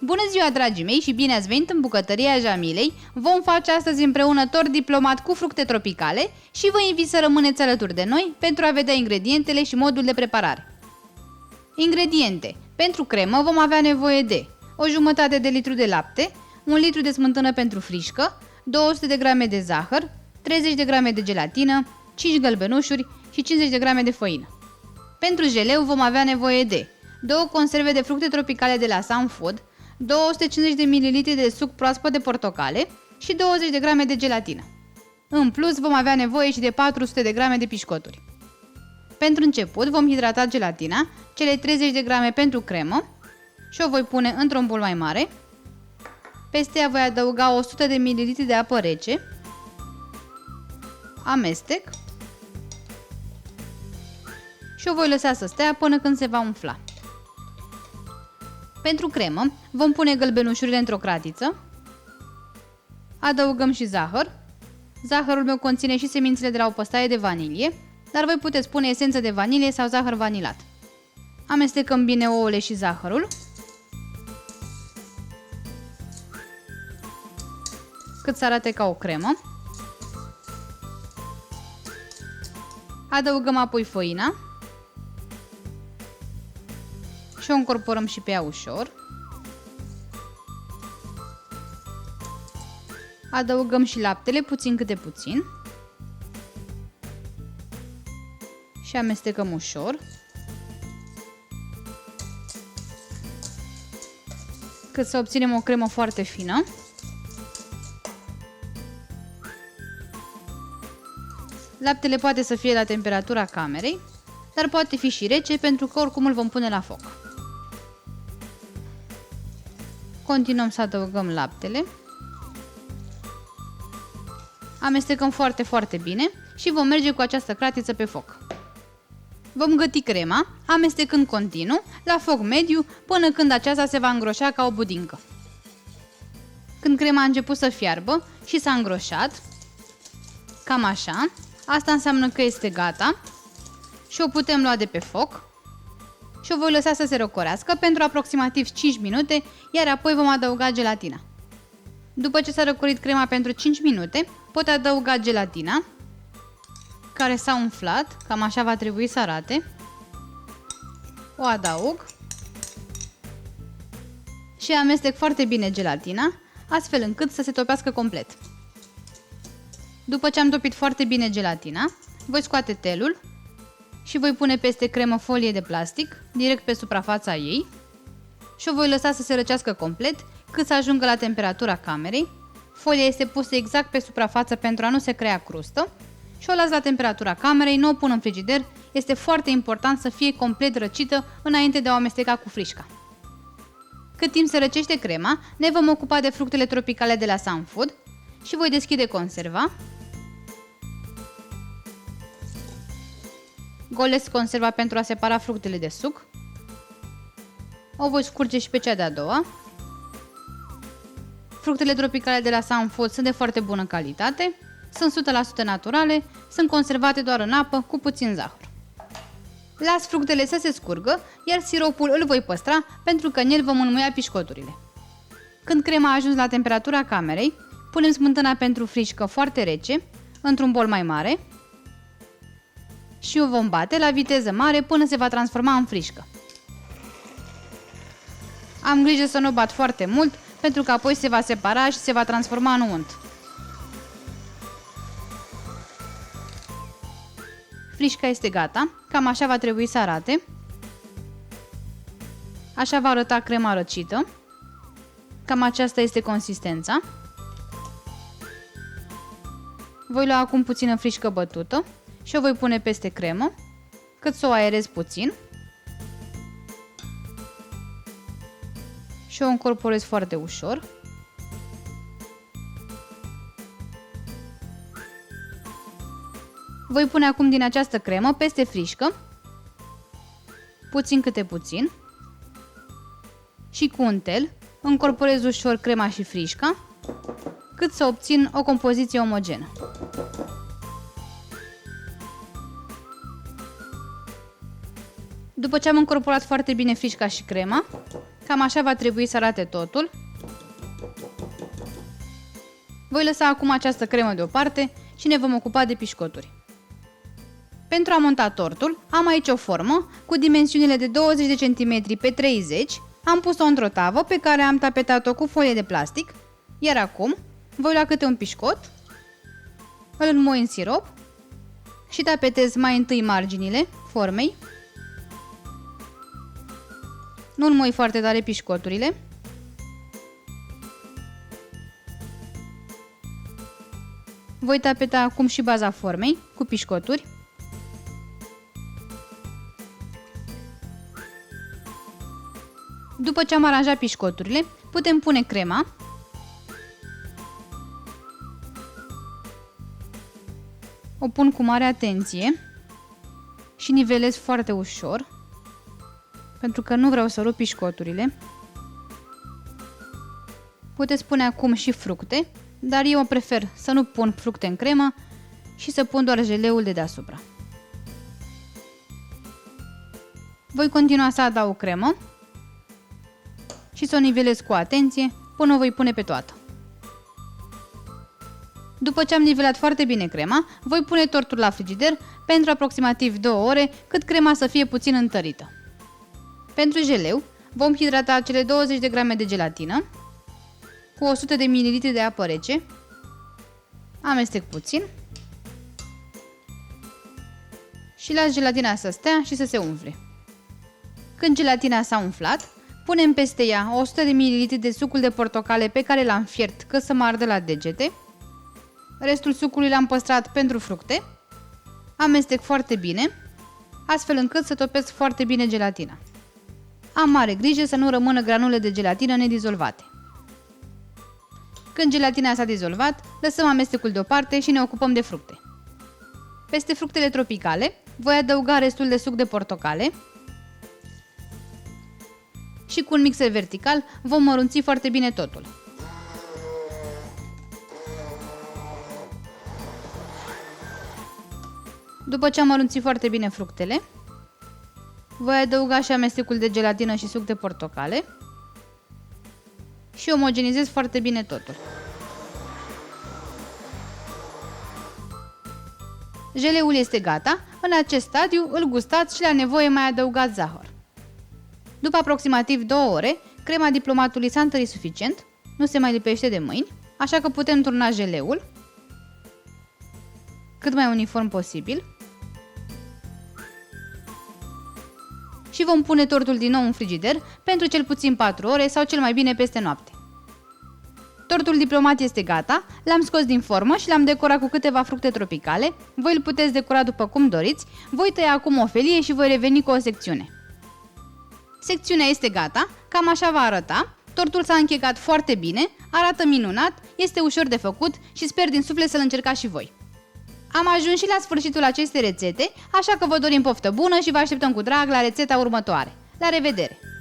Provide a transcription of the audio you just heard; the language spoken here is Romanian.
Bună ziua, dragii mei, și bine ați venit în bucătăria Jamilei. Vom face astăzi împreună tort diplomat cu fructe tropicale și vă invit să rămâneți alături de noi pentru a vedea ingredientele și modul de preparare. Ingrediente. Pentru cremă vom avea nevoie de o jumătate de litru de lapte, 1 litru de smântână pentru frișcă, 200 de grame de zahăr, 30 de grame de gelatină, 5 gălbenușuri și 50 de grame de făină. Pentru jeleu vom avea nevoie de 2 conserve de fructe tropicale de la Sun Food, 250 de ml de suc proaspăt de portocale și 20 de grame de gelatină. În plus vom avea nevoie și de 400 de grame de pișcoturi. Pentru început vom hidrata gelatina, cele 30 de grame pentru cremă și o voi pune într-un bol mai mare. Peste ea voi adăuga 100 de ml de apă rece, amestec și o voi lăsa să stea până când se va umfla. Pentru cremă vom pune gălbenușurile într-o cratiță, adăugăm și zahăr. Zahărul meu conține și semințele de la o păstaie de vanilie, dar voi puteți pune esență de vanilie sau zahăr vanilat. Amestecăm bine ouăle și zahărul, cât să arate ca o cremă. Adăugăm apoi făina și o încorporăm și pe ea ușor. Adăugăm și laptele puțin câte puțin și amestecăm ușor, cât să obținem o cremă foarte fină. Laptele poate să fie la temperatura camerei, dar poate fi și rece pentru că oricum îl vom pune la foc. Continuăm să adăugăm laptele. Amestecăm foarte bine și vom merge cu această cratiță pe foc. Vom găti crema, amestecând continuu, la foc mediu, până când aceasta se va îngroșa ca o budincă. Când crema a început să fiarbă și s-a îngroșat, cam așa, asta înseamnă că este gata și o putem lua de pe foc și o voi lăsa să se răcorească pentru aproximativ 5 minute, iar apoi vom adăuga gelatina. După ce s-a răcorit crema pentru 5 minute, pot adăuga gelatina, care s-a umflat, cam așa va trebui să arate. O adaug și amestec foarte bine gelatina, astfel încât să se topească complet. După ce am topit foarte bine gelatina, voi scoate telul și voi pune peste cremă folie de plastic, direct pe suprafața ei, și o voi lăsa să se răcească complet, cât să ajungă la temperatura camerei. Folia este pusă exact pe suprafață pentru a nu se crea crustă și o las la temperatura camerei, nu o pun în frigider, este foarte important să fie complet răcită înainte de a o amesteca cu frișca. Cât timp se răcește crema, ne vom ocupa de fructele tropicale de la Sun Food și voi deschide conserva. Golesc conserva pentru a separa fructele de suc. O voi scurge și pe cea de-a doua. Fructele tropicale de la Sun Food sunt de foarte bună calitate, sunt 100% naturale, sunt conservate doar în apă cu puțin zahăr. Las fructele să se scurgă, iar siropul îl voi păstra pentru că în el vom înmuia pișcoturile. Când crema a ajuns la temperatura camerei, punem smântâna pentru frișcă foarte rece într-un bol mai mare și o vom bate la viteză mare până se va transforma în frișcă. Am grijă să nu o bat foarte mult, pentru că apoi se va separa și se va transforma în unt. Frișca este gata, cam așa va trebui să arate. Așa va arăta crema răcită. Cam aceasta este consistența. Voi lua acum puțină frișcă bătută și o voi pune peste cremă, cât să o aerez puțin. Și o încorporez foarte ușor. Voi pune acum din această cremă peste frișcă, puțin câte puțin, și cu un tel încorporez ușor crema și frișca, cât să obțin o compoziție omogenă. După ce am încorporat foarte bine frișca și crema, Cam așa va trebui să arate totul. Voi lăsa acum această cremă deoparte și ne vom ocupa de pișcoturi. Pentru a monta tortul, am aici o formă cu dimensiunile de 20 de cm pe 30. Am pus-o într-o tavă pe care am tapetat-o cu folie de plastic, iar acum voi lua câte un pișcot, îl înmoi în sirop și tapetez mai întâi marginile formei. Nu înmoi foarte tare pișcoturile. Voi tapeta acum și baza formei cu pișcoturi. După ce am aranjat pișcoturile, putem pune crema. O pun cu mare atenție și nivelez foarte ușor, pentru că nu vreau să rup pișcoturile. Puteți pune acum și fructe, dar eu prefer să nu pun fructe în cremă și să pun doar jeleul de deasupra. Voi continua să adaug cremă și să o nivelez cu atenție până o voi pune pe toată. După ce am nivelat foarte bine crema, voi pune tortul la frigider pentru aproximativ 2 ore, cât crema să fie puțin întărită. Pentru jeleu, vom hidrata cele 20 de grame de gelatină cu 100 de ml de apă rece. Amestec puțin și las gelatina să stea și să se umfle. Când gelatina s-a umflat, punem peste ea 100 de ml de sucul de portocale pe care l-am fiert că să mă ardă la degete. Restul sucului l-am păstrat pentru fructe. Amestec foarte bine, astfel încât să topesc foarte bine gelatina. Am mare grijă să nu rămână granule de gelatină nedizolvate. Când gelatina s-a dizolvat, lăsăm amestecul deoparte și ne ocupăm de fructe. Peste fructele tropicale, voi adăuga restul de suc de portocale și cu un mixer vertical vom mărunți foarte bine totul. După ce am mărunțit foarte bine fructele, voi adăuga și amestecul de gelatină și suc de portocale și omogenizez foarte bine totul. Jeleul este gata, în acest stadiu îl gustați și la nevoie mai adăugați zahăr. După aproximativ 2 ore, crema diplomatului s-a întărit suficient, nu se mai lipește de mâini, așa că putem turna jeleul cât mai uniform posibil și vom pune tortul din nou în frigider pentru cel puțin 4 ore sau cel mai bine peste noapte. Tortul diplomat este gata, l-am scos din formă și l-am decorat cu câteva fructe tropicale. Voi îl puteți decora după cum doriți. Voi tăia acum o felie și voi reveni cu o secțiune. Secțiunea este gata, cam așa va arăta. Tortul s-a închegat foarte bine, arată minunat, este ușor de făcut și sper din suflet să-l încercați și voi. Am ajuns și la sfârșitul acestei rețete, așa că vă dorim poftă bună și vă așteptăm cu drag la rețeta următoare. La revedere!